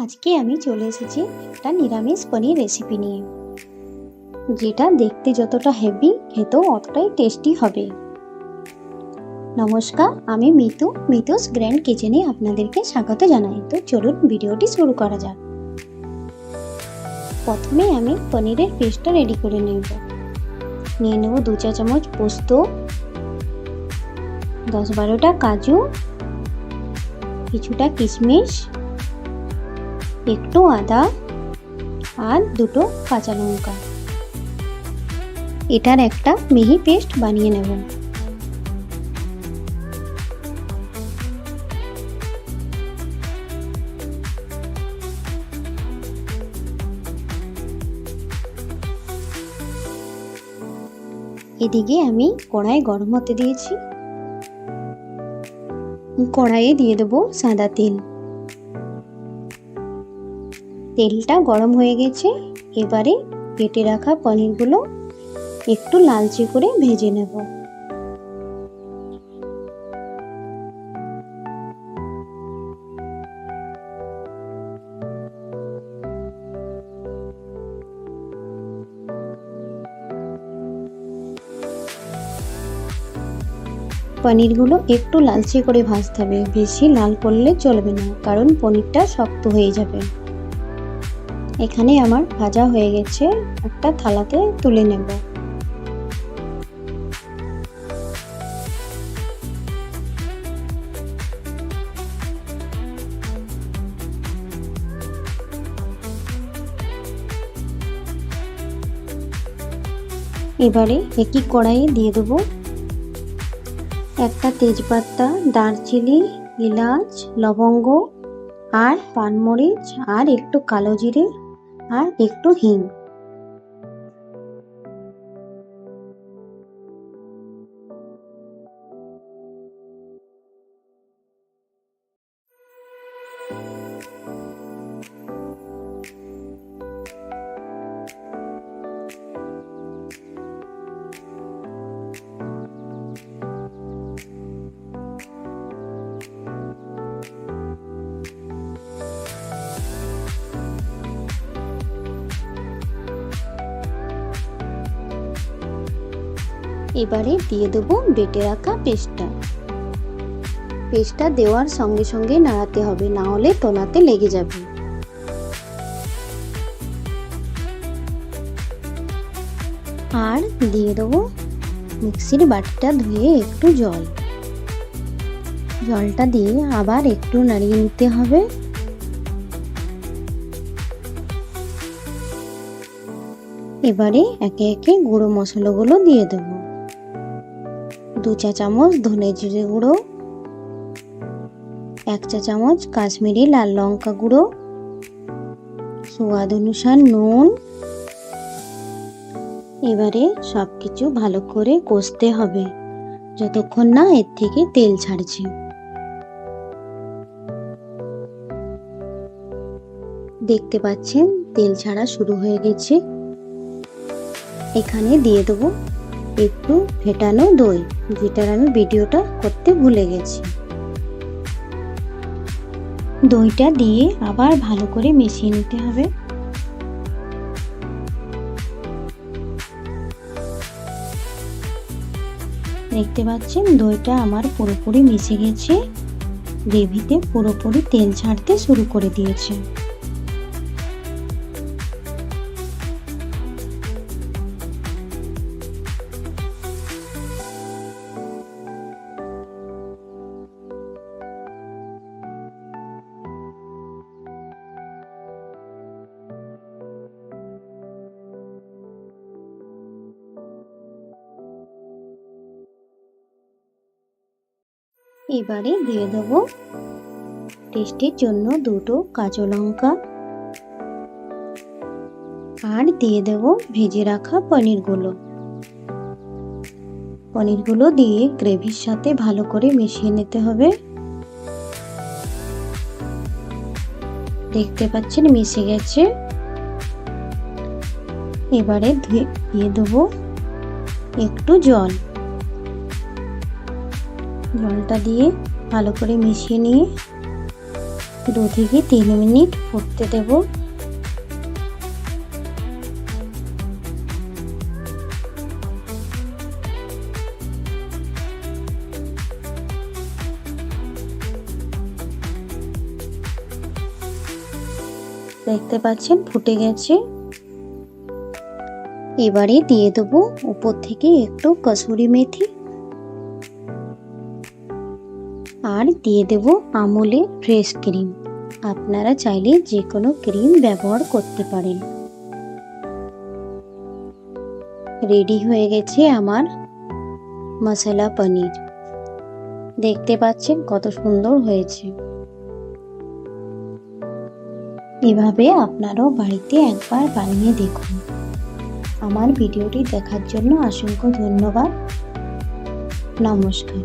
আজকে আমি চলে এসেছি একটা নিরামিষ পনির রেসিপি নিয়ে, যেটা দেখতে যতটা হেভি খেতেও অতটাই টেস্টি হবে। নমস্কার, আমি মিতুস গ্র্যান্ড কিচেনে আপনাদেরকে স্বাগত জানাই। তো চলুন ভিডিওটি শুরু করা যাক। প্রথমে আমি পনিরের পেস্টটা রেডি করে নেব। নিয়ে নেব 2 চা চামচ পোস্ত, 10-12টা কাজু, কিছুটা কিশমিশ, একটু আদা আর 2টো কাঁচা লঙ্কা। এটার একটা মিহি পেস্ট বানিয়ে নেব। এদিকে আমি কড়াই গরম হতে দিয়েছি। কড়াইয়ে দিয়ে দেবো সাদা তেল। তেলটা গরম হয়ে গেছে। এবারে কেটে রাখা পনিরগুলো একটু লালচে করে ভেজে নেব। পনিরগুলো একটু লালচে করে ভাজতে হবে, বেশি লাল করলে চলবে না, কারণ পনিরটা শক্ত হয়ে যাবে। এখানে আমার ভাজা হয়ে গেছে, একটা থালাতে তুলে নেব। এবারে একই কড়াইয়ে দিয়ে দেবো একটা তেজপাতা, দারচিনি, এলাচ, লবঙ্গ আর পানমরিচ আর একটু কালো জিরে আর একটু হিং। এবারে দিয়ে দেবো বেটে রাখা পেস্টটা দেওয়ার সঙ্গে সঙ্গে নাড়াতে হবে, না হলে তলাতে লেগে যাবে। আর দিয়ে দেবো মিক্সির বাটিটা ধুয়ে একটু জলটা দিয়ে আবার একটু নাড়িয়ে নিতে হবে। এবারে একে একে গুঁড়ো মশলাগুলো দিয়ে দেবো। 2 চা চামচ ধনে জিরে গুঁড়ো, 1 চা চামচ কাশ্মীরি লাল লঙ্কা গুঁড়ো, স্বাদ অনুসার নুন। এবারে সবকিছু ভালো করে কষতে হবে যতক্ষণ না এর থেকে তেল ছাড়ছে। দেখতে পাচ্ছেন তেল ছাড়া শুরু হয়ে গেছে। এখানে দিয়ে দেবো একটু ফেটানো দই, যেটার আমি ভিডিওটা করতে ভুলে গেছি। দইটা দিয়ে আবার ভালো করে মিশিয়ে নিতে হবে। দেখতে পাচ্ছেন দইটা আমার পুরোপুরি মিশে গেছে, গ্রেভিতে পুরোপুরি তেল ছাড়তে শুরু করে দিয়েছে। এবারে দিয়ে দেবো টেস্টের জন্য 2টো কাঁচা লঙ্কা আর দিয়ে দেবো ভেজে রাখা পনিরগুলো দিয়ে গ্রেভির সাথে ভালো করে মিশিয়ে নিতে হবে। দেখতে পাচ্ছেন মিশে গেছে। এবারে দিয়ে দেবো একটু জলটা দিয়ে ভালো করে মিশিয়ে নিয়ে 2 থেকে 3 মিনিট ফুটতে দেব। দেখতে পাচ্ছেন ফুটে গেছে। এবারে দিয়ে দেবো উপর থেকে একটু কসুরি মেথি আর দিয়ে দেব আমুলের ফ্রেশ ক্রিম। আপনারা চাইলে যে কোনো ক্রিম ব্যবহার করতে পারেন। রেডি হয়ে গেছে আমার মশলা পনির। দেখতে পাচ্ছেন কত সুন্দর হয়েছে। এভাবে আপনারাও বাড়িতে একবার বানিয়ে দেখুন। আমার ভিডিওটি দেখার জন্য অসংখ্য ধন্যবাদ। নমস্কার।